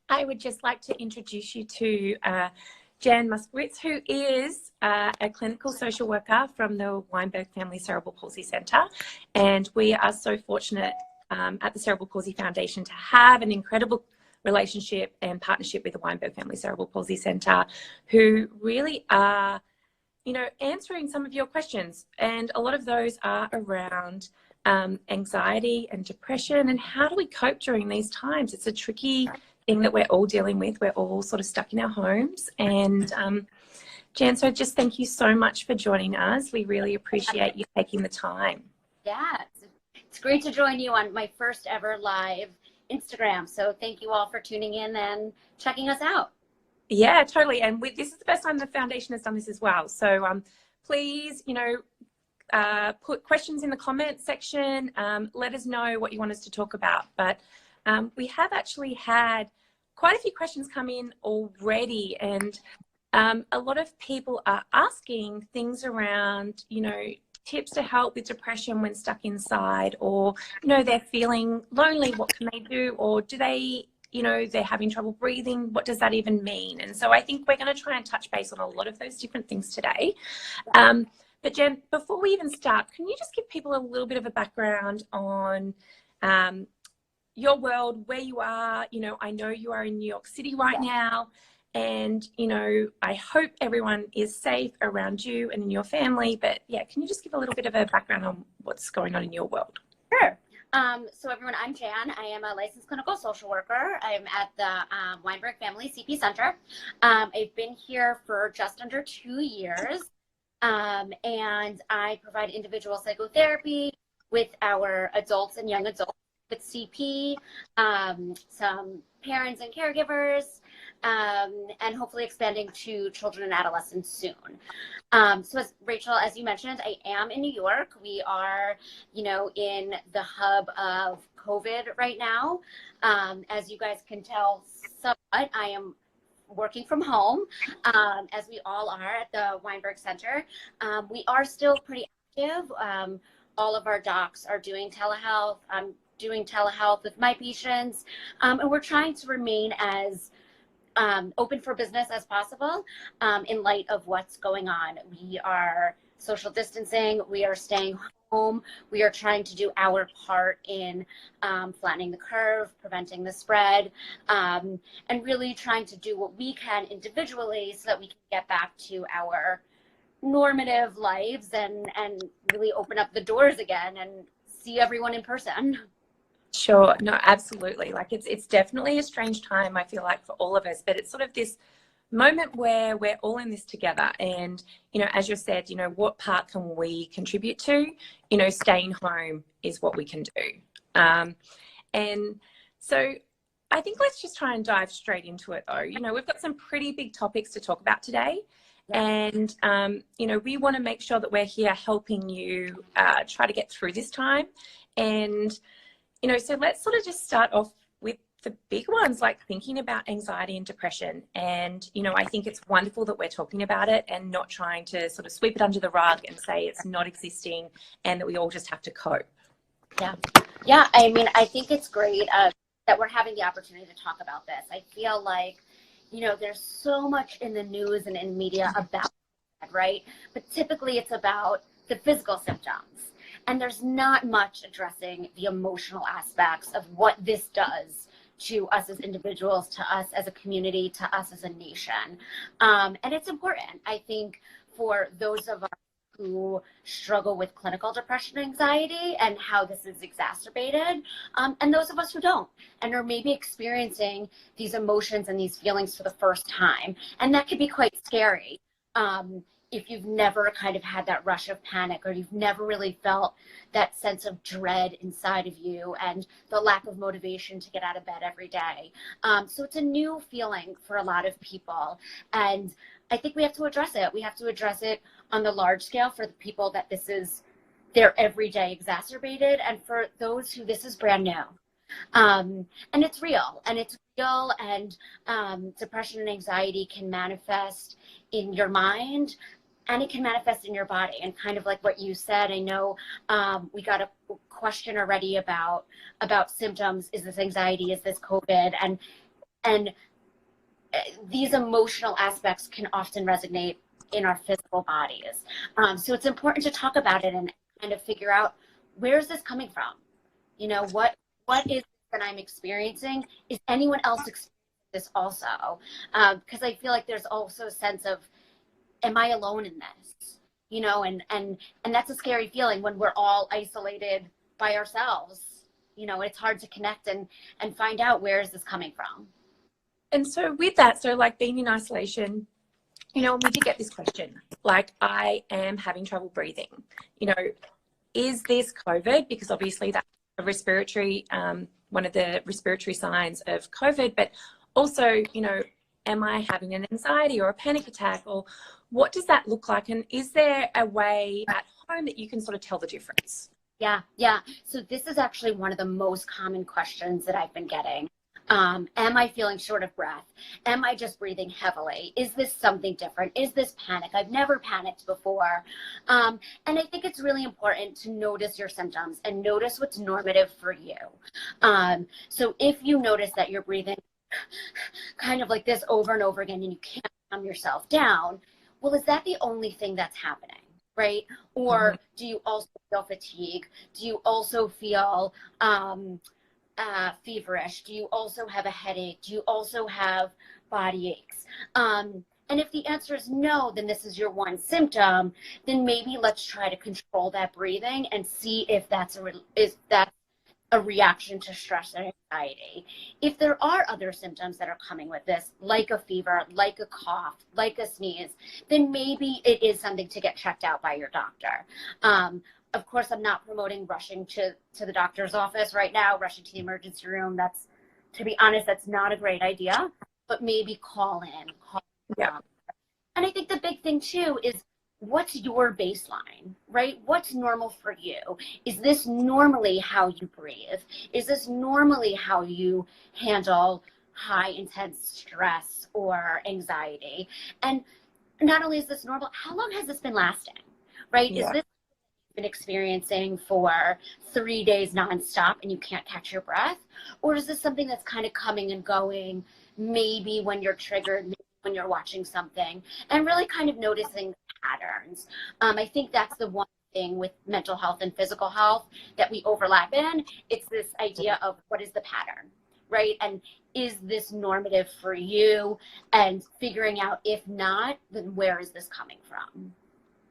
I would just like to introduce you to Jan Moskowitz, who is a clinical social worker from the Weinberg Family Cerebral Palsy Centre. And we are so fortunate at the Cerebral Palsy Foundation to have an incredible relationship and partnership with the Weinberg Family Cerebral Palsy Centre, who really are, answering some of your questions. And a lot of those are around anxiety and depression and how do we cope during these times. It's a tricky thing that we're all dealing with. We're all sort of stuck in our homes. And Jan, so just thank you so much for joining us. We really appreciate you taking the time. Yeah, it's great to join you on my first ever live Instagram. So thank you all for tuning in and checking us out. Yeah, totally. And this is the first time the foundation has done this as well. So please, put questions in the comment section. Let us know what you want us to talk about. But we have actually had quite a few questions come in already, and a lot of people are asking things around, tips to help with depression when stuck inside, or, they're feeling lonely, what can they do? Or do they, they're having trouble breathing, what does that even mean? And so I think we're going to try and touch base on a lot of those different things today. But Jen, before we even start, can you just give people a little bit of a background on your world, where you are? I know you are in New York City right now, and, I hope everyone is safe around you and in your family. But yeah, can you just give a little bit of a background on what's going on in your world? Sure. So everyone, I'm Jan. I am a licensed clinical social worker. I'm at the Weinberg Family CP Center. I've been here for just under 2 years. And I provide individual psychotherapy with our adults and young adults with CP, some parents and caregivers, and hopefully expanding to children and adolescents soon. So as Rachel, as you mentioned, I am in New York. We are, in the hub of COVID right now. As you guys can tell, somewhat, I am working from home, as we all are at the Weinberg Center. We are still pretty active. All of our docs are doing telehealth. I'm doing telehealth with my patients, and we're trying to remain as open for business as possible in light of what's going on. We are social distancing. We are staying home. We are trying to do our part in flattening the curve, preventing the spread, and really trying to do what we can individually so that we can get back to our normative lives and really open up the doors again and see everyone in person. Sure. No, absolutely. Like it's definitely a strange time, I feel like, for all of us, but it's sort of this moment where we're all in this together. And, as you said, what part can we contribute to? Staying home is what we can do. And so I think let's just try and dive straight into it, though. We've got some pretty big topics to talk about today. And, we want to make sure that we're here helping you try to get through this time. And, so let's sort of just start off with the big ones, like thinking about anxiety and depression. And, I think it's wonderful that we're talking about it and not trying to sort of sweep it under the rug and say it's not existing and that we all just have to cope. Yeah. I mean, I think it's great that we're having the opportunity to talk about this. I feel like, there's so much in the news and in media about that, right? But typically it's about the physical symptoms. And there's not much addressing the emotional aspects of what this does to us as individuals, to us as a community, to us as a nation. And it's important, I think, for those of us who struggle with clinical depression and anxiety and how this is exacerbated, and those of us who don't and are maybe experiencing these emotions and these feelings for the first time. And that could be quite scary. If you've never kind of had that rush of panic, or you've never really felt that sense of dread inside of you and the lack of motivation to get out of bed every day. So it's a new feeling for a lot of people. And I think we have to address it. We have to address it on the large scale for the people that this is their everyday exacerbated, and for those who this is brand new. And it's real, and depression and anxiety can manifest in your mind, and it can manifest in your body. And kind of like what you said, I know we got a question already about symptoms. Is this anxiety? Is this COVID? And these emotional aspects can often resonate in our physical bodies. So it's important to talk about it and kind of figure out, where is this coming from? You know, what is it that I'm experiencing? Is anyone else experiencing this also? Because I feel like there's also a sense of, am I alone in this? You know, and that's a scary feeling when we're all isolated by ourselves. You know, it's hard to connect and find out, where is this coming from? And so with that, so like being in isolation, you know, we did get this question, like, I am having trouble breathing. You know, is this COVID? Because obviously that's a respiratory, one of the respiratory signs of COVID, but also, you know, am I having an anxiety or a panic attack, or what does that look like? And is there a way at home that you can sort of tell the difference? Yeah. So this is actually one of the most common questions that I've been getting. Am I feeling short of breath? Am I just breathing heavily? Is this something different? Is this panic? I've never panicked before. And I think it's really important to notice your symptoms and notice what's normative for you. So if you notice that you're breathing kind of like this over and over again and you can't calm yourself down, well, is that the only thing that's happening? Right? Or do you also feel fatigue? Do you also feel feverish? Do you also have a headache? Do you also have body aches? And if the answer is no, then this is your one symptom. Then maybe let's try to control that breathing and see if that's a reaction to stress and anxiety. If there are other symptoms that are coming with this, like a fever, like a cough, like a sneeze, then maybe it is something to get checked out by your doctor. Of course, I'm not promoting rushing to the doctor's office right now, rushing to the emergency room. That's, to be honest, that's not a great idea, but maybe call in. Yeah. And I think the big thing too is, what's your baseline, right? What's normal for you? Is this normally how you breathe? Is this normally how you handle high intense stress or anxiety? And not only is this normal, how long has this been lasting, right? Yeah. Is this been experiencing for 3 days nonstop and you can't catch your breath? Or is this something that's kind of coming and going, maybe when you're triggered, maybe when you're watching something, and really kind of noticing patterns? I think that's the one thing with mental health and physical health that we overlap in. It's this idea of, what is the pattern, right? And is this normative for you? And figuring out, if not, then where is this coming from?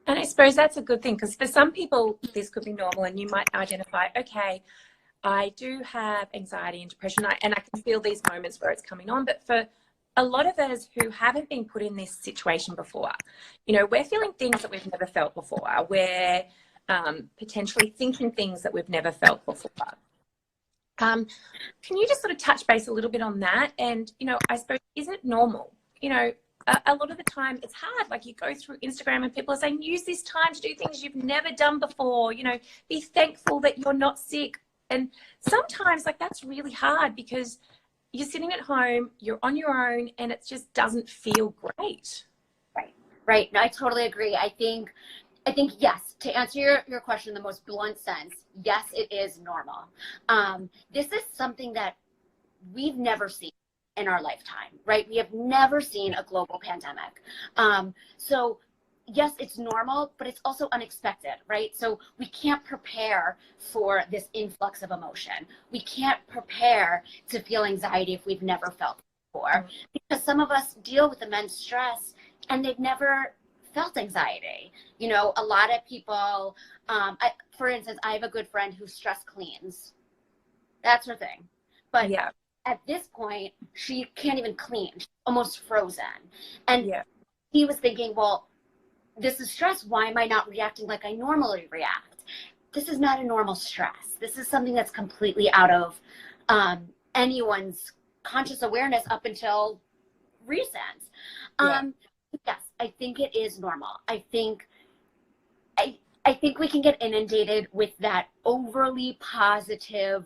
And I suppose that's a good thing, because for some people, this could be normal, and you might identify, okay, I do have anxiety and depression, and I can feel these moments where it's coming on. But for a lot of us who haven't been put in this situation before, you know, we're feeling things that we've never felt before. We're potentially thinking things that we've never felt before. Can you just sort of touch base a little bit on that? And, you know, I suppose, is it normal? You know, a lot of the time it's hard. Like, you go through Instagram and people are saying, use this time to do things you've never done before. You know, be thankful that you're not sick. And sometimes, like, that's really hard, because you're sitting at home, you're on your own, and it just doesn't feel great. Right. No, I totally agree. I think yes, to answer your question in the most blunt sense, yes, it is normal. This is something that we've never seen in our lifetime, right? We have never seen a global pandemic. So yes, it's normal, but it's also unexpected, right? So we can't prepare for this influx of emotion. We can't prepare to feel anxiety if we've never felt it before, because some of us deal with immense stress and they've never felt anxiety. You know, a lot of people, for instance, I have a good friend who stress cleans. That's her thing. But yeah, at this point, she can't even clean. She's almost frozen. And yeah, he was thinking, well, this is stress. Why am I not reacting like I normally react? This is not a normal stress. This is something that's completely out of anyone's conscious awareness up until recent. Yes, I think it is normal. I think we can get inundated with that overly positive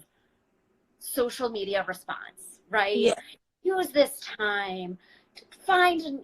social media response, right? yeah, Use this time to find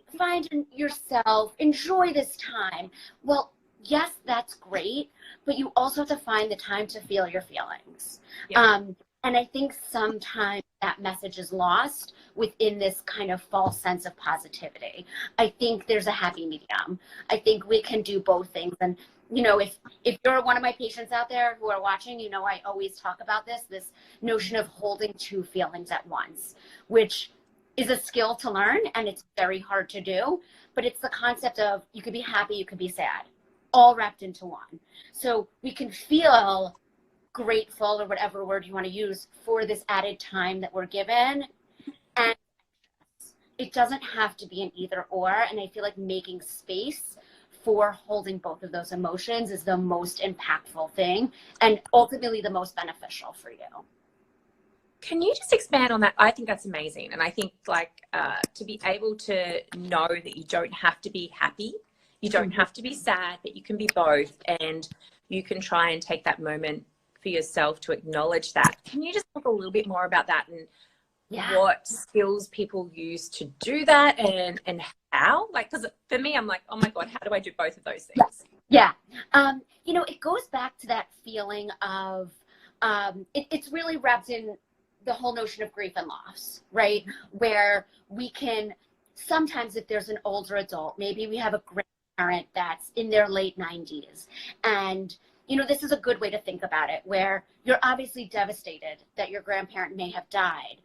yourself, enjoy this time. Well, yes, that's great, but you also have to find the time to feel your feelings. yeah. And I think sometimes that message is lost within this kind of false sense of positivity. I think there's a happy medium. I think we can do both things. And, you know, if you're one of my patients out there who are watching, you know, I always talk about this notion of holding two feelings at once, which is a skill to learn, and it's very hard to do. But it's the concept of you could be happy, you could be sad, all wrapped into one. So we can feel grateful, or whatever word you want to use, for this added time that we're given. And it doesn't have to be an either or. And I feel like making space for holding both of those emotions is the most impactful thing and ultimately the most beneficial for you. Can you just expand on that? I think that's amazing. And I think like to be able to know that you don't have to be happy, you don't have to be sad, but you can be both, and you can try and take that moment for yourself to acknowledge that. Can you just talk a little bit more about that and what skills people use to do that, and how? Like, because for me, I'm like, oh my God, how do I do both of those things? Yeah. You know, it goes back to that feeling of, it's really wrapped in the whole notion of grief and loss, right? Where we can, sometimes if there's an older adult, maybe we have a grandparent that's in their late 90s, and you know, this is a good way to think about it, where you're obviously devastated that your grandparent may have died.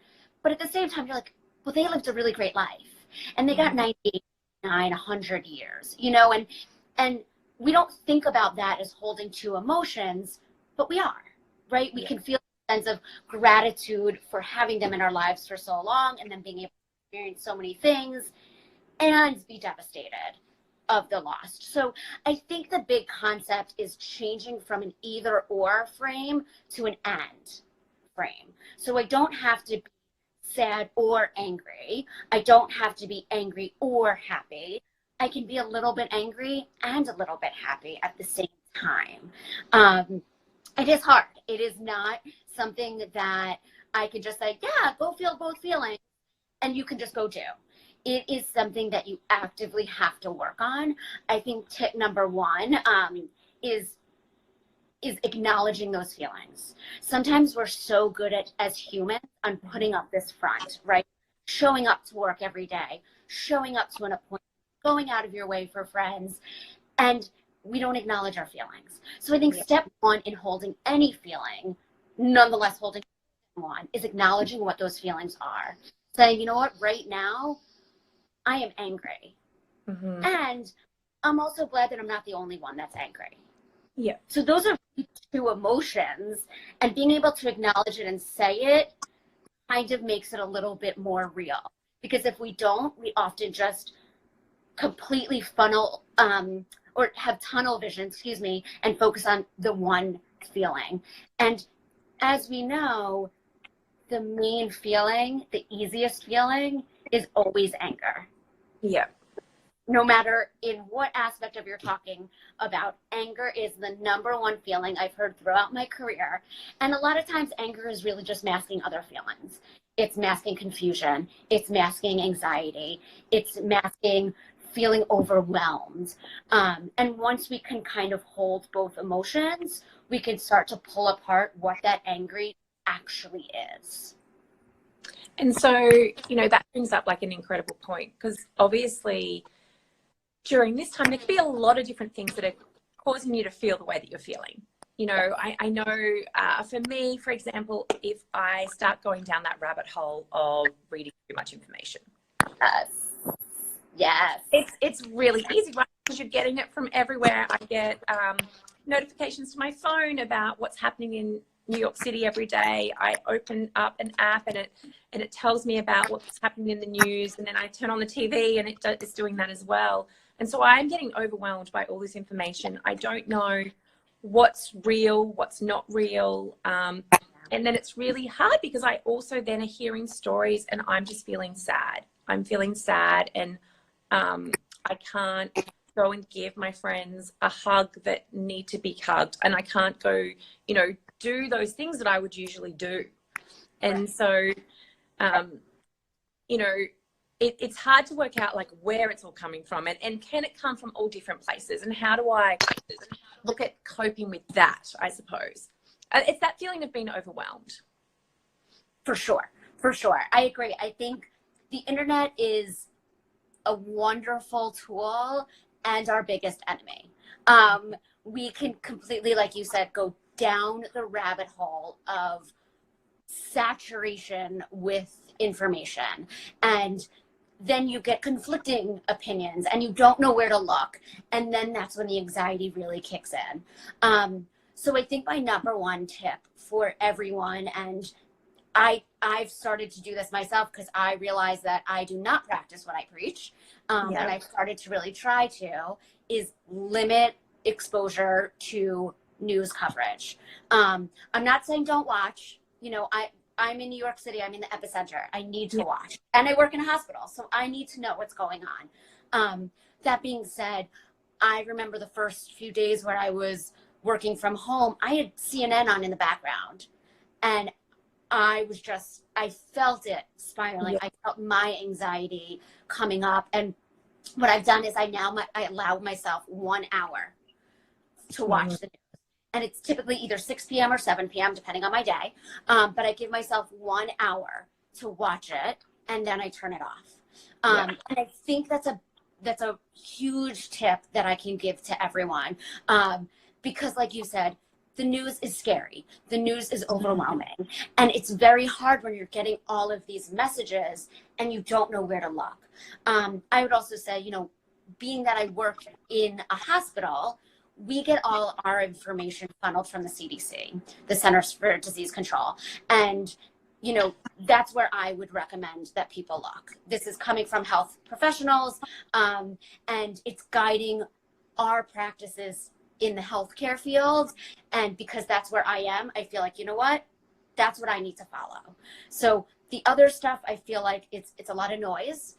But at the same time, you're like, well, they lived a really great life. And they got 99, 100 years, you know, and we don't think about that as holding two emotions, but we are, right? We can feel a sense of gratitude for having them in our lives for so long, and then being able to experience so many things and be devastated of the lost. So I think the big concept is changing from an either or frame to an and frame. So I don't have to be sad or angry. I don't have to be angry or happy. I can be a little bit angry and a little bit happy at the same time. It is hard. It is not something that I can just say, yeah, go feel both feelings, and you can just go do. It is something that you actively have to work on. I think tip number one is acknowledging those feelings. Sometimes we're so good at, as humans, on putting up this front, right? Showing up to work every day, showing up to an appointment, going out of your way for friends, and we don't acknowledge our feelings. So I think step one in holding any feeling, nonetheless holding one, is acknowledging what those feelings are. Saying, you know what, right now, I am angry. And I'm also glad that I'm not the only one that's angry. Yeah. So those are two emotions, and being able to acknowledge it and say it kind of makes it a little bit more real. Because if we don't, we often just completely funnel or have tunnel vision, and focus on the one feeling. And as we know, the main feeling, the easiest feeling, is always anger. Yeah. No matter in what aspect of you're talking about, anger is the number one feeling I've heard throughout my career. And a lot of times anger is really just masking other feelings. It's masking confusion. It's masking anxiety. It's masking feeling overwhelmed. And once we can kind of hold both emotions, we can start to pull apart what that angry actually is. And so, you know, that brings up like an incredible point, because obviously during this time, there could be a lot of different things that are causing you to feel the way that you're feeling. You know, I know for me, for example, if I start going down that rabbit hole of reading too much information. Yes. It's really easy, right? Because you're getting it from everywhere. I get notifications to my phone about what's happening in New York City every day. I open up an app and it tells me about what's happening in the news, and then I turn on the TV and it's doing that as well. And so I'm getting overwhelmed by all this information. I don't know what's real, what's not real. And then it's really hard because I also then are hearing stories and I'm just feeling sad. I'm feeling sad, and I can't go and give my friends a hug that need to be hugged. And I can't go, you know, do those things that I would usually do. And so, you know, it's hard to work out like where it's all coming from, and can it come from all different places, and how do I look at coping with that, I suppose. It's that feeling of being overwhelmed. For sure. For sure. I agree. I think the internet is a wonderful tool and our biggest enemy. We can completely, like you said, go down the rabbit hole of saturation with information. And then you get conflicting opinions and you don't know where to look. And then that's when the anxiety really kicks in. So I think my number one tip for everyone, and I've started to do this myself because I realize that I do not practice what I preach. And I've started to really try to, is limit exposure to news coverage. I'm not saying don't watch. You know, I'm in New York City. I'm in the epicenter. I need to watch. And I work in a hospital, so I need to know what's going on. That being said, I remember the first few days where I was working from home, I had CNN on in the background. And I felt it spiraling. I felt my anxiety coming up. And what I've done is I allow myself 1 hour to watch the news. And it's typically either 6 p.m. or 7 p.m., depending on my day. But I give myself 1 hour to watch it, and then I turn it off. And I think that's a huge tip that I can give to everyone. Because like you said, the news is scary. The news is overwhelming. And it's very hard when you're getting all of these messages and you don't know where to look. I would also say, you know, being that I work in a hospital, we get all our information funneled from the CDC, the Centers for Disease Control. And, you know, that's where I would recommend that people look. This is coming from health professionals, and it's guiding our practices in the healthcare field. And because that's where I am, I feel like, you know what, that's what I need to follow. So the other stuff, I feel like it's a lot of noise.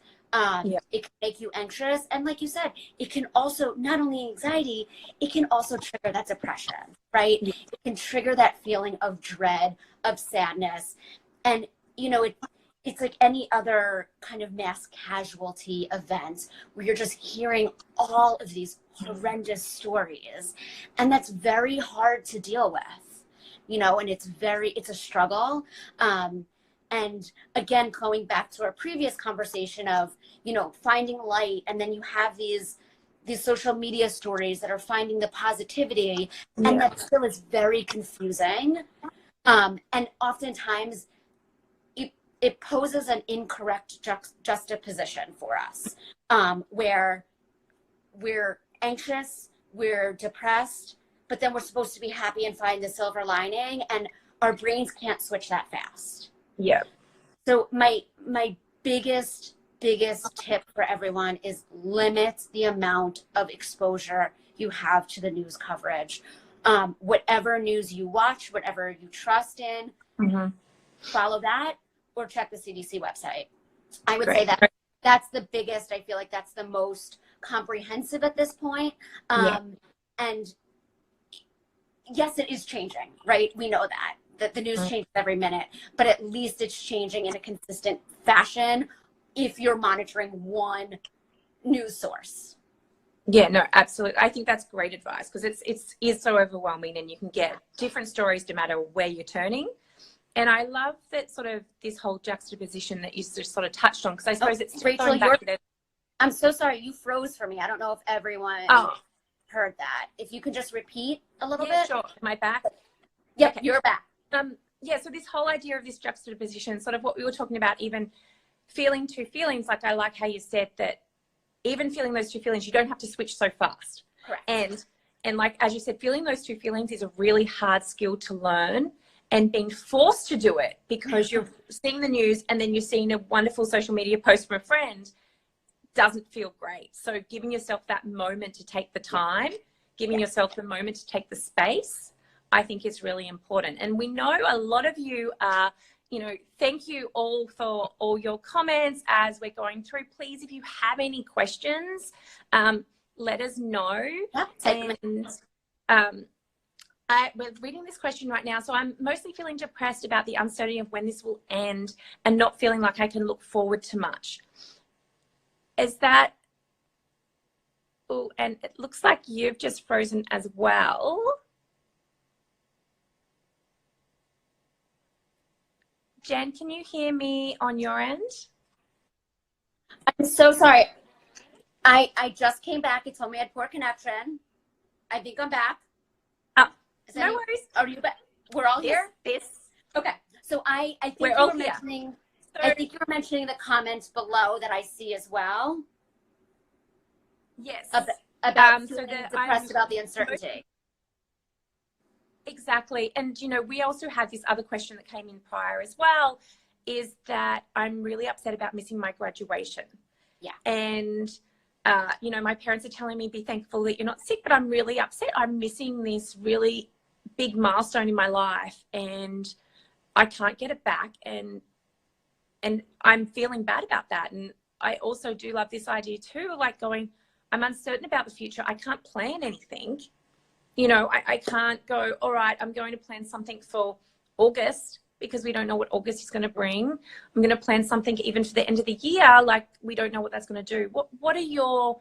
It can make you anxious. And like you said, it can also, not only anxiety, it can also trigger that depression, right? It can trigger that feeling of dread, of sadness. And, you know, it's like any other kind of mass casualty event where you're just hearing all of these horrendous stories. And that's very hard to deal with, you know, and it's a struggle. And again, going back to our previous conversation of, you know, finding light, and then you have these social media stories that are finding the positivity, and that still is very confusing. And oftentimes it poses an incorrect juxtaposition for us, where we're anxious, we're depressed, but then we're supposed to be happy and find the silver lining, and our brains can't switch that fast. So my biggest tip for everyone is limit the amount of exposure you have to the news coverage. Whatever news you watch, whatever you trust in, follow that, or check the CDC website. I would say that's the biggest. I feel like that's the most comprehensive at this point. And yes, it is changing, right? We know that the news changes every minute, but at least it's changing in a consistent fashion if you're monitoring one news source. Yeah, no, absolutely. I think that's great advice, because it is so overwhelming, and you can get different stories no matter where you're turning. And I love that sort of this whole juxtaposition that you just sort of touched on, because I suppose it's Rachel, I'm so sorry, you froze for me. I don't know if everyone heard that. If you could just repeat a little bit. Sure. Am I back? Yep, you're back. So this whole idea of this juxtaposition, sort of what we were talking about, even feeling two feelings, like I like how you said that even feeling those two feelings, you don't have to switch so fast. Correct. And like, as you said, feeling those two feelings is a really hard skill to learn, and being forced to do it because you're seeing the news and then you're seeing a wonderful social media post from a friend doesn't feel great. So giving yourself that moment to take the time, giving yourself the moment to take the space, I think is really important. And we know a lot of you are, you know, thank you all for all your comments as we're going through. Please, if you have any questions, let us know. And we're reading this question right now. So I'm mostly feeling depressed about the uncertainty of when this will end and not feeling like I can look forward to much. Is that, oh, and it looks like you've just frozen as well. Jen, can you hear me on your end? I'm so sorry. I just came back. It told me I had poor connection. I think I'm back. Oh, no worries. Are you back? We're all here? Yes. Okay. So I think We're you all were here. mentioning I think you were mentioning the comments below that I see as well. Yes. About feeling depressed about the uncertainty. Exactly. And, you know, we also had this other question that came in prior as well, is that I'm really upset about missing my graduation. Yeah. And, you know, my parents are telling me, be thankful that you're not sick, but I'm really upset. I'm missing this really big milestone in my life and I can't get it back. And I'm feeling bad about that. And I also do love this idea too, like going, I'm uncertain about the future. I can't plan anything. You know, I can't go, all right, I'm going to plan something for August because we don't know what August is going to bring. I'm going to plan something even for the end of the year. Like, we don't know what that's going to do. What are your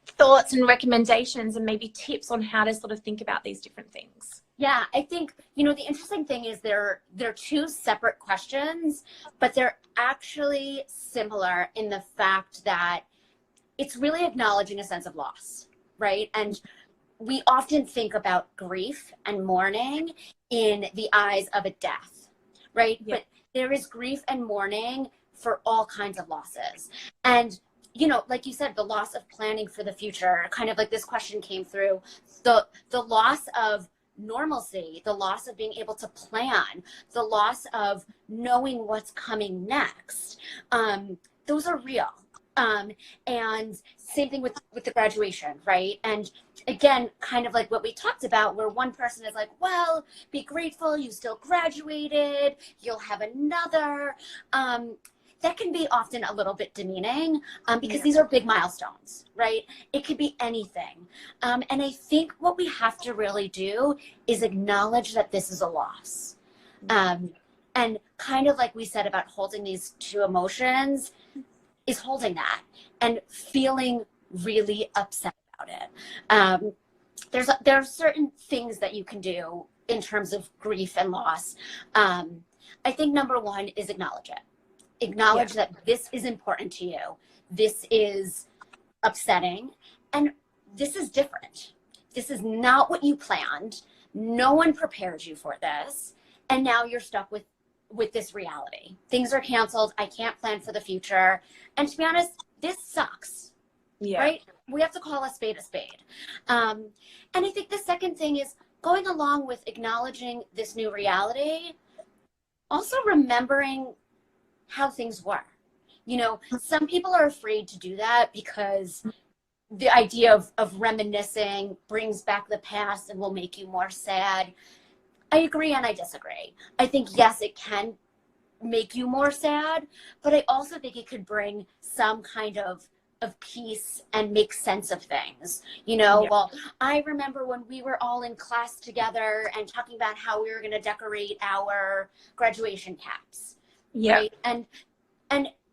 thoughts and recommendations and maybe tips on how to sort of think about these different things? Yeah, I think, you know, the interesting thing is they're two separate questions, but they're actually similar in the fact that it's really acknowledging a sense of loss, right? And we often think about grief and mourning in the eyes of a death, right? Yeah. But there is grief and mourning for all kinds of losses. And, you know, like you said, the loss of planning for the future, kind of like this question came through, the loss of normalcy, the loss of being able to plan, the loss of knowing what's coming next. Those are real. And same thing with the graduation, right? And again, kind of like what we talked about, where one person is like, well, be grateful, you still graduated, you'll have another. That can be often a little bit demeaning because these are big milestones, right? It could be anything. And I think what we have to really do is acknowledge that this is a loss. And kind of like we said about holding these two emotions, is holding that and feeling really upset about it. There are certain things that you can do in terms of grief and loss. I think number one is acknowledge it. Acknowledge that this is important to you. This is upsetting and this is different. This is not what you planned. No one prepared you for this. And now you're stuck with this reality. Things are canceled. I can't plan for the future. And to be honest, this sucks, right? We have to call a spade a spade. And I think the second thing is going along with acknowledging this new reality, also remembering how things were. You know, some people are afraid to do that because the idea of reminiscing brings back the past and will make you more sad. I agree and I disagree. I think, yes, it can make you more sad, but I also think it could bring some kind of peace and make sense of things. You know, well, I remember when we were all in class together and talking about how we were going to decorate our graduation caps. Right? And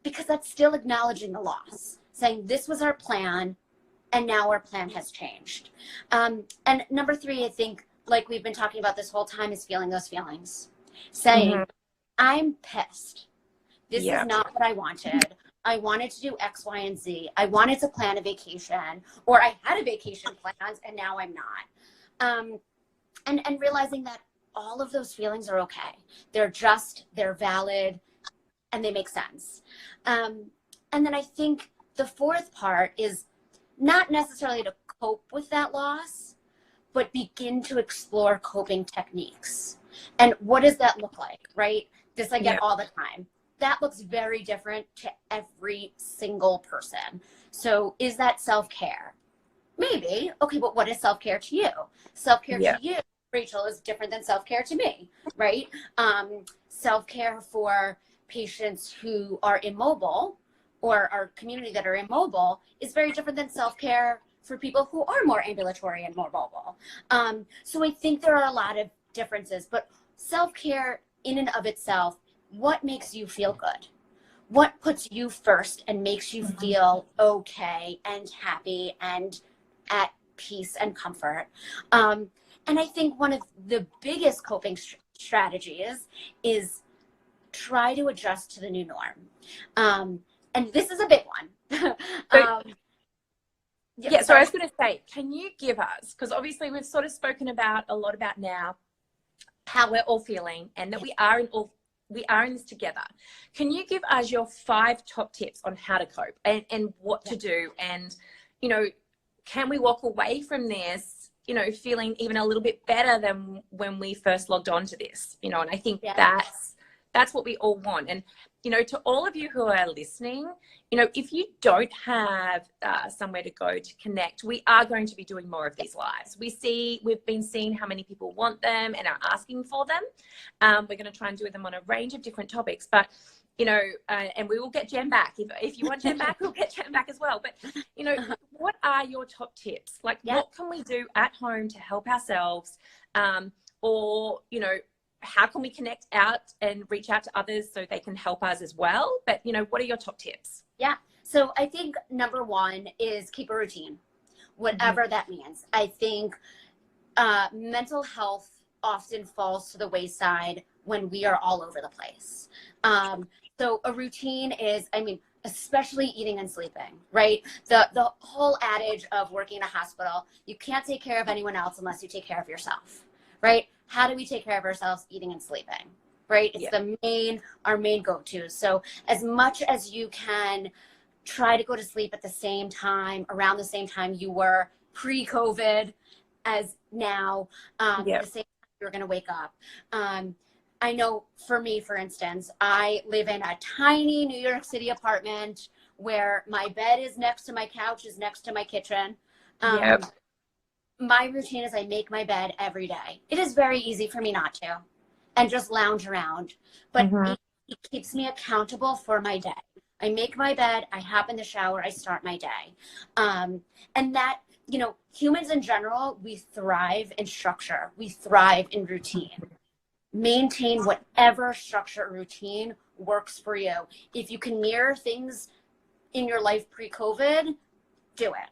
because that's still acknowledging the loss, saying this was our plan and now our plan has changed. And number three, I think, like we've been talking about this whole time, is feeling those feelings. Saying, I'm pissed. This is not what I wanted. I wanted to do X, Y, and Z. I wanted to plan a vacation, or I had a vacation planned and now I'm not. And realizing that all of those feelings are okay. They're valid, and they make sense. And then I think the fourth part is not necessarily to cope with that loss, but begin to explore coping techniques. And what does that look like, right? This I get all the time. That looks very different to every single person. So is that self-care? Maybe. Okay, but what is self-care to you? Self-care to you, Rachel, is different than self-care to me, right? Self-care for patients who are immobile or our community that are immobile is very different than self-care for people who are more ambulatory and more mobile. So I think there are a lot of differences, but self-care in and of itself, what makes you feel good? What puts you first and makes you feel okay and happy and at peace and comfort? And I think one of the biggest coping strategies is try to adjust to the new norm. And this is a big one. So I was going to say, can you give us, because obviously we've sort of spoken about a lot about now how we're all feeling and that we are in this together. Can you give us your 5 top tips on how to cope and what to do? And, you know, can we walk away from this, you know, feeling even a little bit better than when we first logged on to this, you know? And I think that's what we all want. And, you know, to all of you who are listening, you know, if you don't have somewhere to go to connect, we are going to be doing more of these lives. We've been seeing how many people want them and are asking for them. We're going to try and do them on a range of different topics, but, you know, and we will get Jen back. If you want Jen back, we'll get Jen back as well. But, you know, what are your top tips? Like, what can we do at home to help ourselves? Or, you know, how can we connect out and reach out to others so they can help us as well? But, you know, what are your top tips? Yeah. So I think number 1 is keep a routine, whatever that means. I think mental health often falls to the wayside when we are all over the place. So a routine is, I mean, especially eating and sleeping, right? The whole adage of working in a hospital, you can't take care of anyone else unless you take care of yourself, right? How do we take care of ourselves? Eating and sleeping, right? It's our main go-to. So as much as you can try to go to sleep at the same time, around the same time you were pre-COVID as now, the same time you're going to wake up. I know for me, for instance, I live in a tiny New York City apartment where my bed is next to my couch, is next to my kitchen. My routine is I make my bed every day. It is very easy for me not to and just lounge around, but it keeps me accountable for my day. I make my bed, I hop in the shower, I start my day. And that, you know, humans in general, we thrive in structure. We thrive in routine. Maintain whatever structure or routine works for you. If you can mirror things in your life pre-COVID, do it.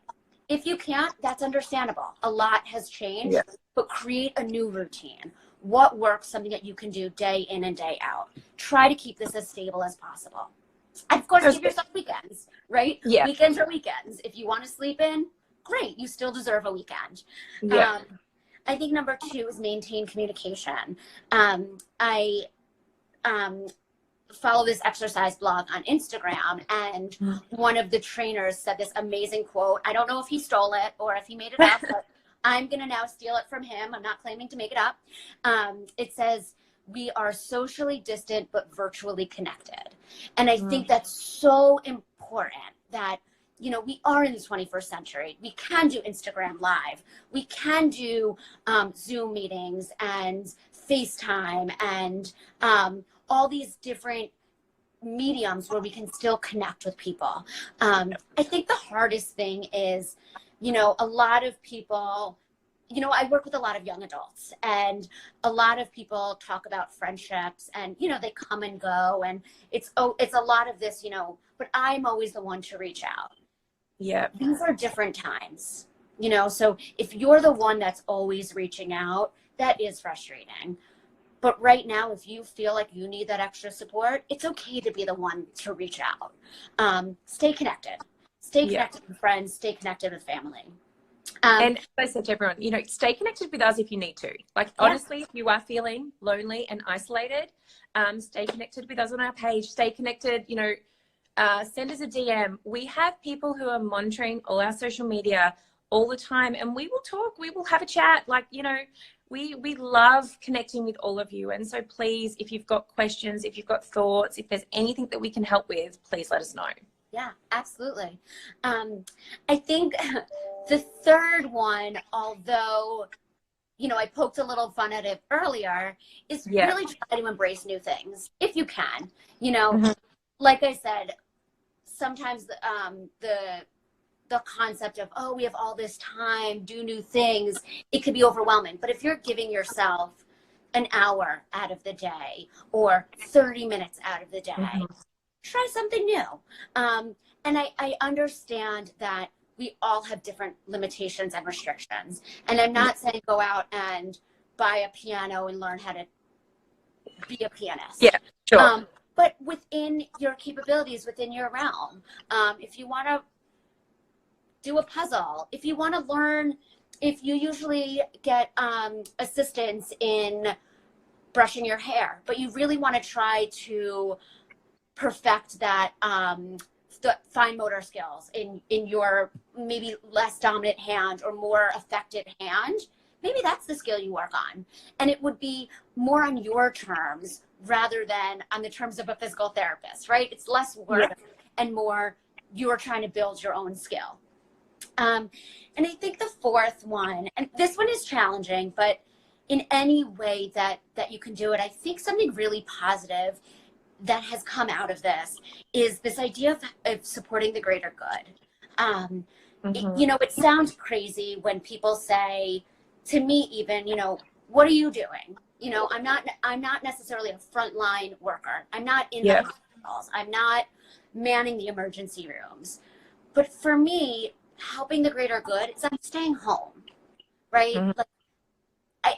If you can't, that's understandable. A lot has changed, but create a new routine. What works, something that you can do day in and day out. Try to keep this as stable as possible. And of course, give yourself weekends, right? Yeah. Weekends are weekends. If you want to sleep in, great. You still deserve a weekend. I think number 2 is maintain communication. I follow this exercise blog on Instagram, and one of the trainers said this amazing quote. I don't know if he stole it or if he made it up, but I'm going to now steal it from him. I'm not claiming to make it up. It says, we are socially distant but virtually connected. And I think that's so important that, you know, we are in the 21st century. We can do Instagram Live. We can do Zoom meetings and FaceTime and all these different mediums where we can still connect with people. I think the hardest thing is, you know, a lot of people, you know, I work with a lot of young adults, and a lot of people talk about friendships and, you know, they come and go, and it's a lot of this, you know, but I'm always the one to reach out. Yeah. These are different times, you know, so if you're the one that's always reaching out, that is frustrating. But right now, if you feel like you need that extra support, it's okay to be the one to reach out. Stay connected. Stay connected with friends. Stay connected with family. And as I said to everyone, you know, stay connected with us if you need to. Like, honestly, if you are feeling lonely and isolated, stay connected with us on our page. Stay connected, you know, send us a DM. We have people who are monitoring all our social media all the time, and we will talk. We will have a chat. Like, you know, we love connecting with all of you. And so please, if you've got questions, if you've got thoughts, if there's anything that we can help with, please let us know. Yeah, absolutely. I think the third one, although, you know, I poked a little fun at it earlier, is really try to embrace new things if you can. You know, like I said, sometimes the concept of, oh, we have all this time, do new things, it could be overwhelming. But if you're giving yourself an hour out of the day or 30 minutes out of the day, try something new. And I understand that we all have different limitations and restrictions. And I'm not saying go out and buy a piano and learn how to be a pianist. Sure. But within your capabilities, within your realm. If you want to do a puzzle, if you want to learn, if you usually get assistance in brushing your hair, but you really want to try to perfect that fine motor skills in your maybe less dominant hand or more affected hand, maybe that's the skill you work on. And it would be more on your terms rather than on the terms of a physical therapist, right? It's less work and more you're trying to build your own skill. And I think the fourth one, and this one is challenging, but in any way that you can do it, I think something really positive that has come out of this is this idea of supporting the greater good. It sounds crazy when people say to me, even, what are you doing? I'm not necessarily a frontline worker. I'm not in the hospitals. I'm not manning the emergency rooms. But for me, helping the greater good is I'm staying home, right? Like,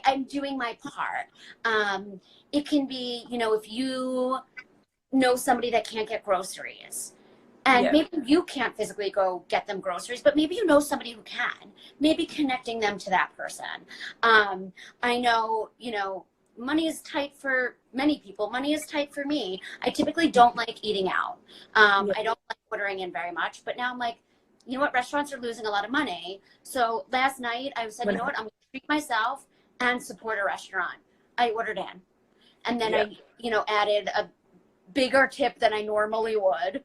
I'm doing my part. It can be, if you know somebody that can't get groceries, and maybe you can't physically go get them groceries, but maybe you know somebody who can, maybe connecting them to that person. I know, money is tight for many people. Money is tight for me. I typically don't like eating out. I don't like ordering in very much, but now I'm like, you know what? Restaurants are losing a lot of money. So last night I said, you know what? I'm going to treat myself and support a restaurant. I ordered in. And then I, added a bigger tip than I normally would.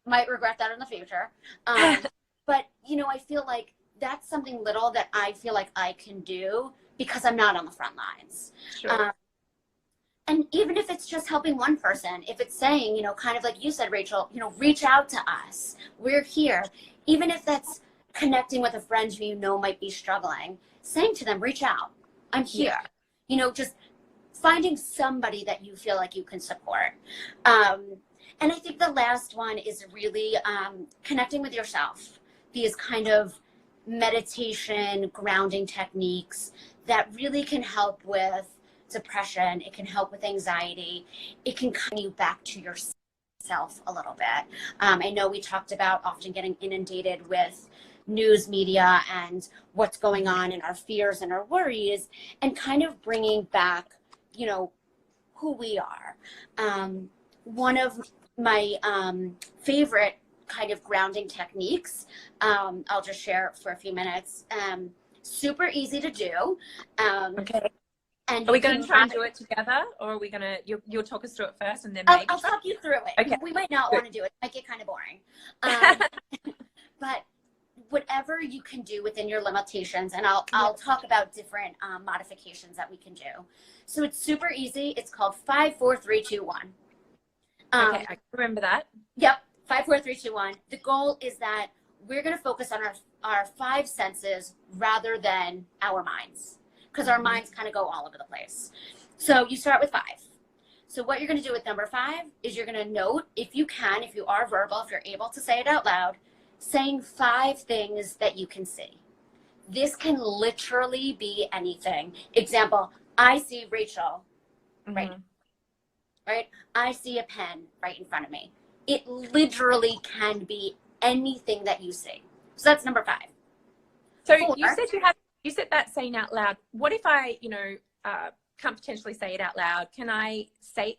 Might regret that in the future. But, I feel like that's something little that I feel like I can do because I'm not on the front lines. Sure. And even if it's just helping one person, if it's saying, kind of like you said, Rachel, reach out to us. We're here. Even if that's connecting with a friend who might be struggling, saying to them, reach out. I'm here. Just finding somebody that you feel like you can support. And I think the last one is really connecting with yourself. These kind of meditation, grounding techniques that really can help with depression. It can help with anxiety. It can kind you back to yourself a little bit. I know we talked about often getting inundated with news media and what's going on and our fears and our worries, and kind of bringing back, who we are. One of my favorite kind of grounding techniques, I'll just share for a few minutes. Super easy to do. Okay. And are we going to try and do it together, or are we going to, you'll talk us through it first and then maybe I'll talk you through it. Okay. We might not want to do it. It might get kind of boring. But whatever you can do within your limitations, and I'll talk about different modifications that we can do. So it's super easy. It's called 5, 4, 3, 2, 1. Okay, I can remember that. Yep, 5, 4, 3, 2, 1. The goal is that we're going to focus on our 5 senses rather than our minds, because our minds kind of go all over the place. So you start with 5. So what you're going to do with number 5 is you're going to note, if you are verbal, if you're able to say it out loud, saying 5 things that you can see. This can literally be anything. Example, I see Rachel, right? I see a pen right in front of me. It literally can be anything that you see. So that's number 5. So 4, you said that saying out loud. What if I, can't potentially say it out loud? Can I think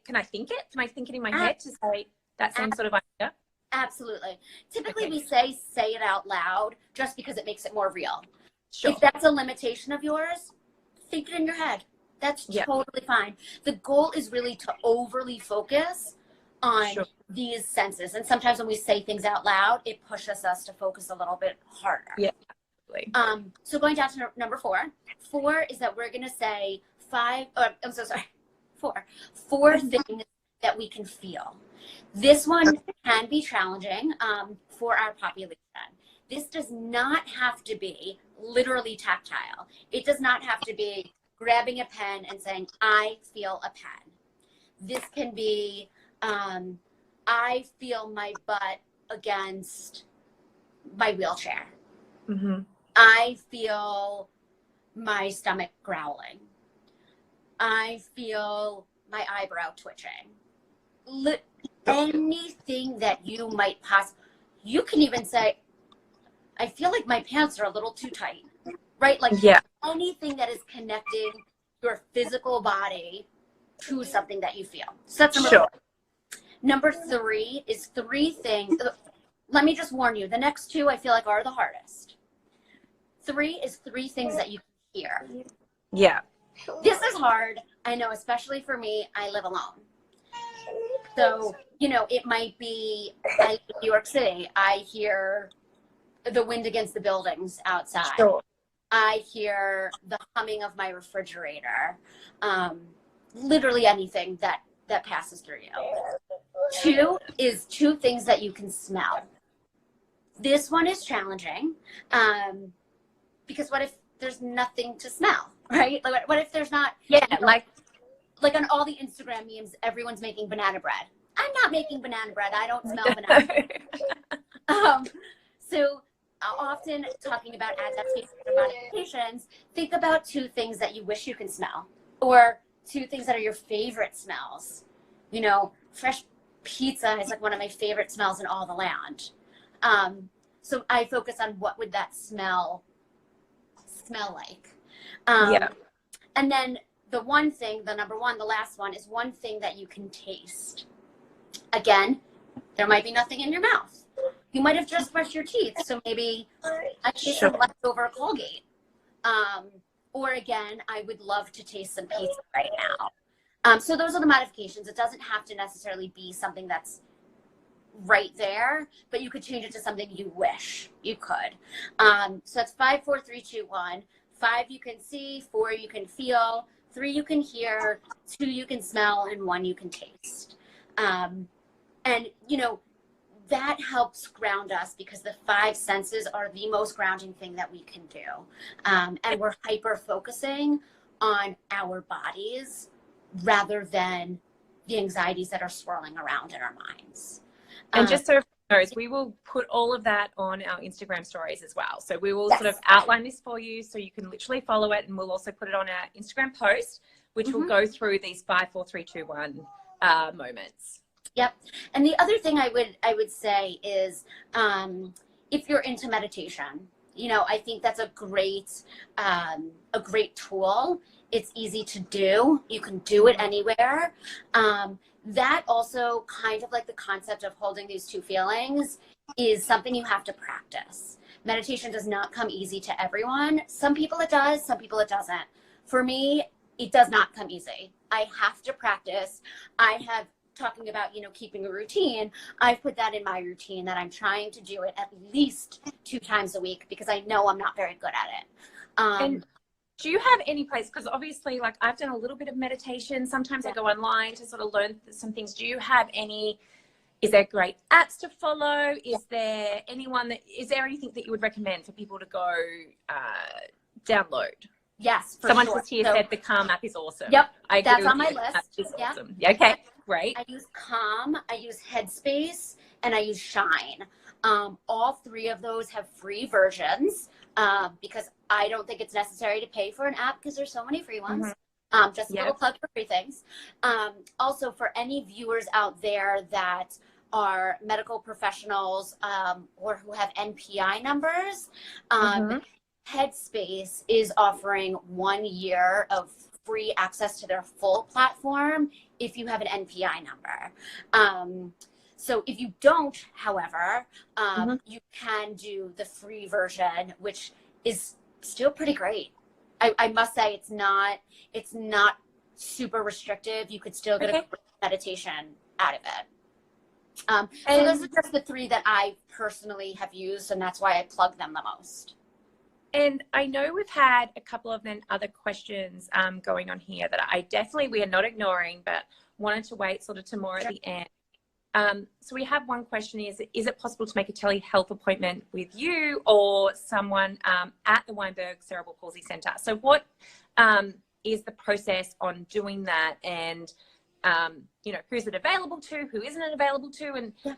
it? Can I think it in my head to say that same sort of idea? Absolutely. Typically we say it out loud just because it makes it more real. Sure. If that's a limitation of yours, think it in your head. That's totally fine. The goal is really to overly focus on these senses. And sometimes when we say things out loud, it pushes us to focus a little bit harder. Yeah. So going down to number 4. 4 is that we're going to say 4 things that we can feel. This one can be challenging for our population. This does not have to be literally tactile. It does not have to be grabbing a pen and saying, I feel a pen. This can be, I feel my butt against my wheelchair. I feel my stomach growling. I feel my eyebrow twitching, anything that you might you can even say, I feel like my pants are a little too tight, right? Like anything that is connecting your physical body to something that you feel. So that's number four. Number three is 3 things. Let me just warn you, the next 2 I feel like are the hardest. 3 is 3 things that you can hear. Yeah. This is hard. I know, especially for me, I live alone. So, you know, it might be, I live in New York City. I hear the wind against the buildings outside. Sure. I hear the humming of my refrigerator. Literally anything that passes through you. 2 is 2 things that you can smell. This one is challenging because what if there's nothing to smell, right? Like, what if there's not? Yeah, you know, like on all the Instagram memes, everyone's making banana bread. I'm not making banana bread. I don't smell banana bread. So often talking about adaptations and modifications, think about 2 things that you wish you can smell, or 2 things that are your favorite smells. You know, fresh pizza is like one of my favorite smells in all the land. So I focus on what would that smell like. And then the one thing, the number 1, the last one, is 1 thing that you can taste. Again, there might be nothing in your mouth. You might have just brushed your teeth, so maybe I taste some leftover Colgate. Or again, I would love to taste some pizza right now. So those are the modifications. It doesn't have to necessarily be something that's right there, but you could change it to something you wish you could. So that's 5, 4, 3, 2, 1. 5 you can see, 4 you can feel, 3 you can hear, 2 you can smell, and 1 you can taste. And you know, that helps ground us because the 5 senses are the most grounding thing that we can do. And we're hyper focusing on our bodies rather than the anxieties that are swirling around in our minds. And just so everyone knows, we will put all of that on our Instagram stories as well. So we will sort of outline this for you so you can literally follow it. And we'll also put it on our Instagram post, which will go through these 5, 4, 3, 2, 1 moments. Yep. And the other thing I would say is if you're into meditation, you know, I think that's a great tool. It's easy to do. You can do it anywhere. That also, kind of like the concept of holding these 2 feelings, is something you have to practice. Meditation does not come easy to everyone. Some people it does, some people it doesn't. For me, it does not come easy. I have to practice. I have, talking about, you know, keeping a routine, I've put that in my routine that I'm trying to do it at least 2 times a week because I know I'm not very good at it. And do you have any place, because obviously, like, I've done a little bit of meditation. Sometimes I go online to sort of learn some things. Do you have any, is there great apps to follow? Is there anything that you would recommend for people to go download? Yes, for Someone sure. just here said the Calm app is awesome. Yep, I agree that's with on my you. list. It's awesome. Okay, great. I use Calm, I use Headspace, and I use Shine. All 3 of those have free versions because I don't think it's necessary to pay for an app because there's so many free ones. Just a little plug for free things. Also, for any viewers out there that are medical professionals or who have NPI numbers, Headspace is offering 1 year of free access to their full platform if you have an NPI number. So if you don't, however, you can do the free version, which is still pretty great. I must say it's not super restrictive. You could still get a great meditation out of it. So those are just the 3 that I personally have used, and that's why I plug them the most. And I know we've had a couple of then other questions going on here that we are not ignoring, but wanted to wait sort of to more at the end. So we have one question is it possible to make a telehealth appointment with you or someone at the Weinberg Cerebral Palsy Centre? So what is the process on doing that? And, you know, who's it available to? Who isn't it available to?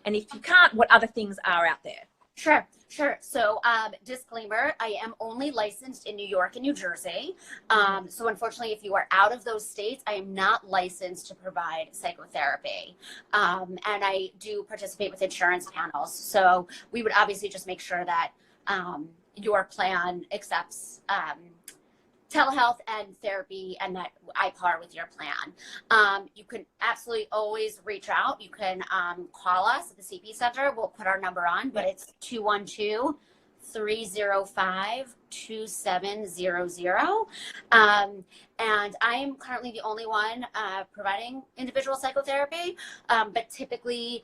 And if you can't, what other things are out there? Sure, sure. So, disclaimer, I am only licensed in New York and New Jersey. So unfortunately, if you are out of those states, I am not licensed to provide psychotherapy. And I do participate with insurance panels. So we would obviously just make sure that your plan accepts telehealth and therapy and that I par with your plan. You can absolutely always reach out. You can call us at the CP Center. We'll put our number on, but it's 212-305-2700. And I am currently the only one providing individual psychotherapy, but typically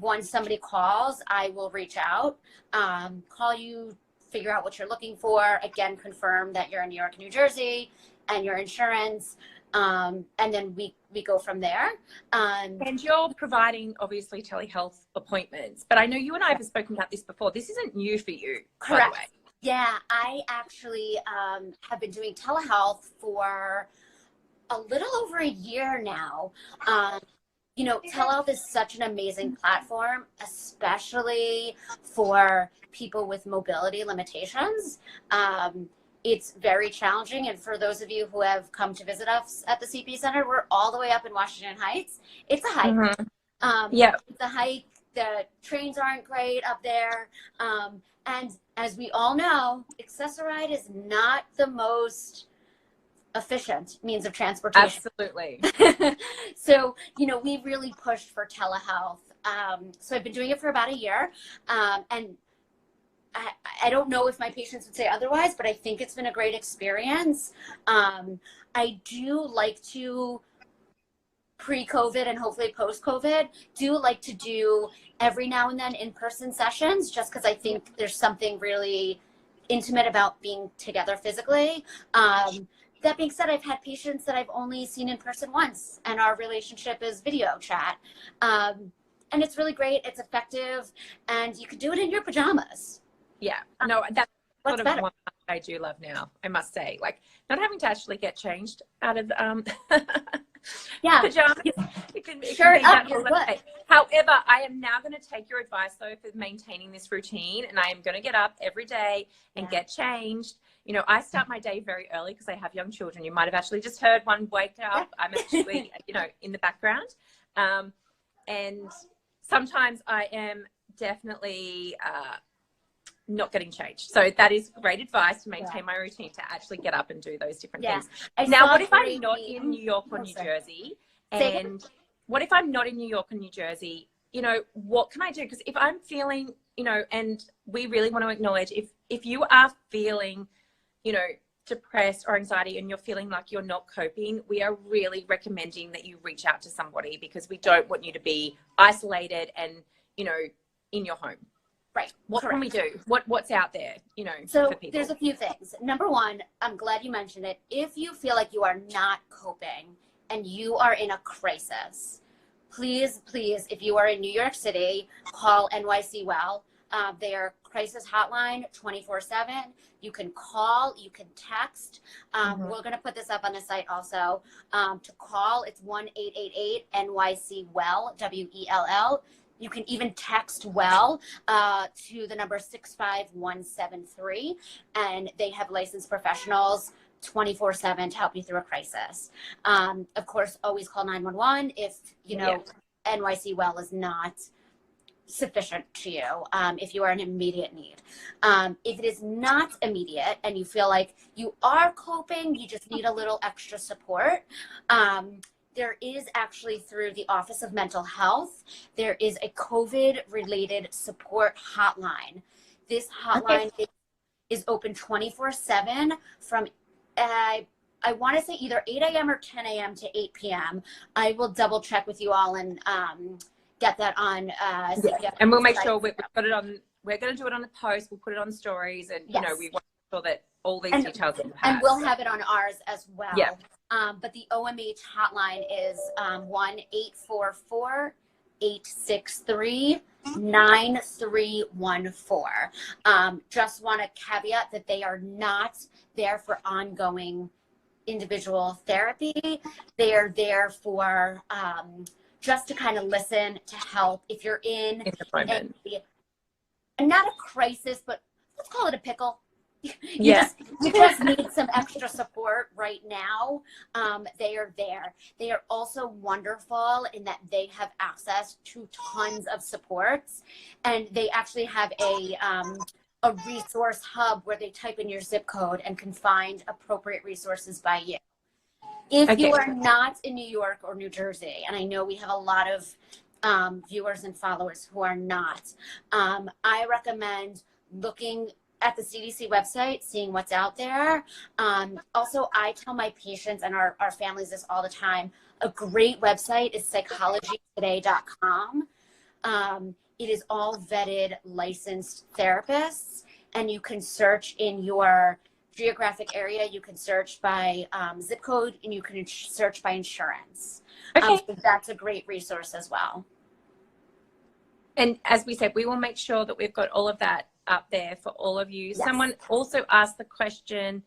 once somebody calls, I will reach out, call you, figure out what you're looking for, again, confirm that you're in New York and New Jersey and your insurance, and then we go from there. And you're providing, obviously, telehealth appointments, but I know you and I have spoken about this before. This isn't new for you, correct. By the way. Yeah, I actually have been doing telehealth for a little over a year now. You know, telehealth is such an amazing platform, especially for people with mobility limitations. It's very challenging. And for those of you who have come to visit us at the CP Center, we're all the way up in Washington Heights. It's a hike. It's a hike. The trains aren't great up there. And as we all know, Access-a-Ride is not the most efficient means of transportation. Absolutely. So, you know, we really pushed for telehealth. So I've been doing it for about a year. And I don't know if my patients would say otherwise, but I think it's been a great experience. I do like to, pre-COVID and hopefully post-COVID, do like to do every now and then in-person sessions, just because I think there's something really intimate about being together physically. That being said, I've had patients that I've only seen in person once, and our relationship is video chat. And it's really great. It's effective, and you can do it in your pajamas. Yeah, no, that's What's sort of better? one I do love now, I must say. Like, not having to actually get changed out of Yeah. pajamas. It can Shirt be up, that you're all good. day. However, I am now going to take your advice, though, for maintaining this routine, and I am going to get up every day and get changed. You know, I start my day very early because I have young children. You might have actually just heard one wake up. I'm actually, you know, in the background. And sometimes I am definitely not getting changed. So that is great advice to maintain my routine, to actually get up and do those different things. Now, what if I'm not in New York or New Jersey? And what if I'm not in New York or New Jersey? You know, what can I do? Because if I'm feeling, you know, and we really want to acknowledge if you are feeling, you know, depressed or anxiety and you're feeling like you're not coping, we are really recommending that you reach out to somebody, because we don't want you to be isolated and, you know, in your home. Right. What can we do? What's out there, you know, so for people? There's a few things. Number one, I'm glad you mentioned it. If you feel like you are not coping and you are in a crisis, please, if you are in New York City, call NYC Well. Their crisis hotline 24/7. You can call, you can text. We're going to put this up on the site also. To call, it's 1-888-NYC Well, WELL. You can even text Well to the number 65173, and they have licensed professionals 24/7 to help you through a crisis. Of course, always call 911 if, you know, NYC Well is not sufficient to you, if you are in immediate need. If it is not immediate and you feel like you are coping, you just need a little extra support, there is actually, through the Office of Mental Health, there is a COVID-related support hotline. This hotline is open 24/7 from, I want to say either 8 a.m. or 10 a.m. to 8 p.m. I will double check with you all and get that on CPF. And we'll make sure we've got it on. We're going to do it on the post. We'll put it on stories, and you know, we want to make sure that all these details are passed. And we'll have it on ours as well. Yeah. But the OMH hotline is 1-844-863-9314. Just want to caveat that they are not there for ongoing individual therapy. They are there for just to kind of listen, to help if you're in not a crisis, but let's call it a pickle. You just need some extra support right now. They are there. They are also wonderful in that they have access to tons of supports, and they actually have a resource hub where they type in your zip code and can find appropriate resources by you. If you are not in New York or New Jersey, and I know we have a lot of viewers and followers who are not, I recommend looking at the CDC website, seeing what's out there. Also, I tell my patients and our families this all the time, a great website is psychologytoday.com. It is all vetted, licensed therapists, and you can search in your geographic area. You can search by zip code, and you can search by insurance. So that's a great resource as well. And as we said, we will make sure that we've got all of that up there for all of you. Yes. Someone also asked the question,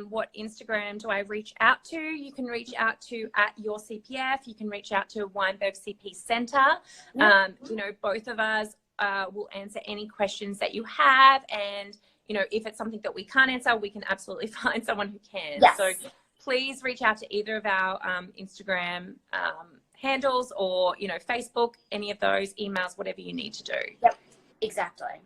what Instagram do I reach out to? You can reach out to @YourCPF. You can reach out to Weinberg CP Center. You know, both of us will answer any questions that you have. And, you know, if it's something that we can't answer, we can absolutely find someone who can. Yes. So please reach out to either of our Instagram handles, or, you know, Facebook, any of those, emails, whatever you need to do. Yep, exactly.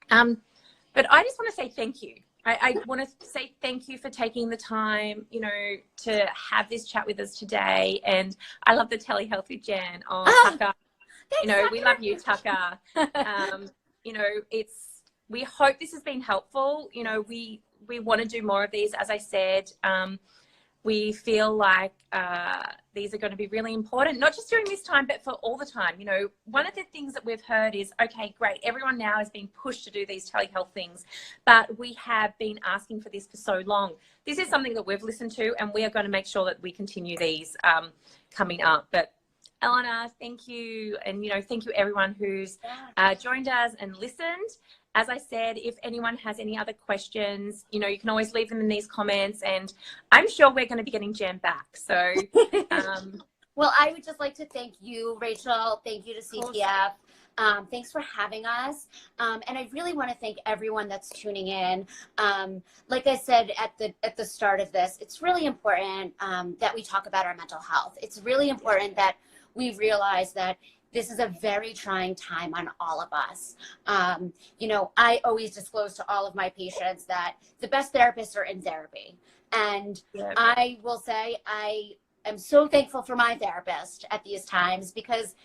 But I just want to say thank you. I want to say thank you for taking the time, you know, to have this chat with us today. And I love the telehealth with Jan. Tucker, you know, we love you, Tucker. You know, we hope this has been helpful. You know, we want to do more of these. As I said, we feel like these are going to be really important, not just during this time, but for all the time. You know, one of the things that we've heard is, okay, great, everyone now is being pushed to do these telehealth things, but we have been asking for this for so long. This is something that we've listened to, and we are going to make sure that we continue these coming up. But Eleanor, thank you. And, you know, thank you everyone who's joined us and listened. As I said, if anyone has any other questions, you know, you can always leave them in these comments, and I'm sure we're going to be getting Jan back. So, well, I would just like to thank you, Rachel. Thank you to CPF. Thanks for having us. And I really want to thank everyone that's tuning in. Like I said at the start of this, it's really important that we talk about our mental health. It's really important that we realize that this is a very trying time on all of us. You know, I always disclose to all of my patients that the best therapists are in therapy. And I will say I am so thankful for my therapist at these times, because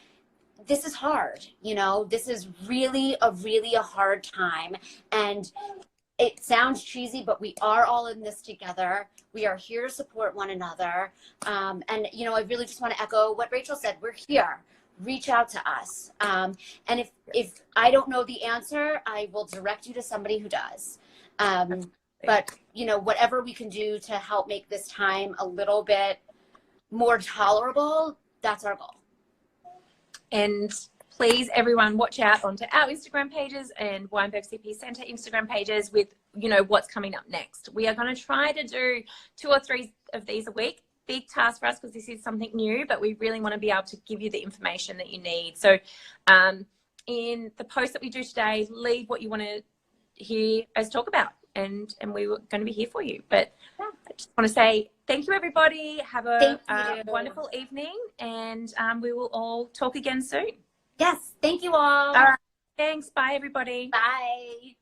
this is hard. You know, this is really a hard time. And it sounds cheesy, but we are all in this together. We are here to support one another. And, you know, I really just want to echo what Rachel said. We're here. Reach out to us. And if I don't know the answer, I will direct you to somebody who does. But, you know, whatever we can do to help make this time a little bit more tolerable, that's our goal. And please, everyone, watch out onto our Instagram pages and Weinberg CP Center Instagram pages with, you know, what's coming up next. We are going to try to do 2 or 3 of these a week. Big task for us, because this is something new, but we really want to be able to give you the information that you need. So in the post that we do today, leave what you want to hear us talk about, and we're going to be here for you. But I just want to say thank you, everybody. Have a wonderful evening, and we will all talk again soon. Yes, thank you all. All right. Thanks. Bye, everybody. Bye.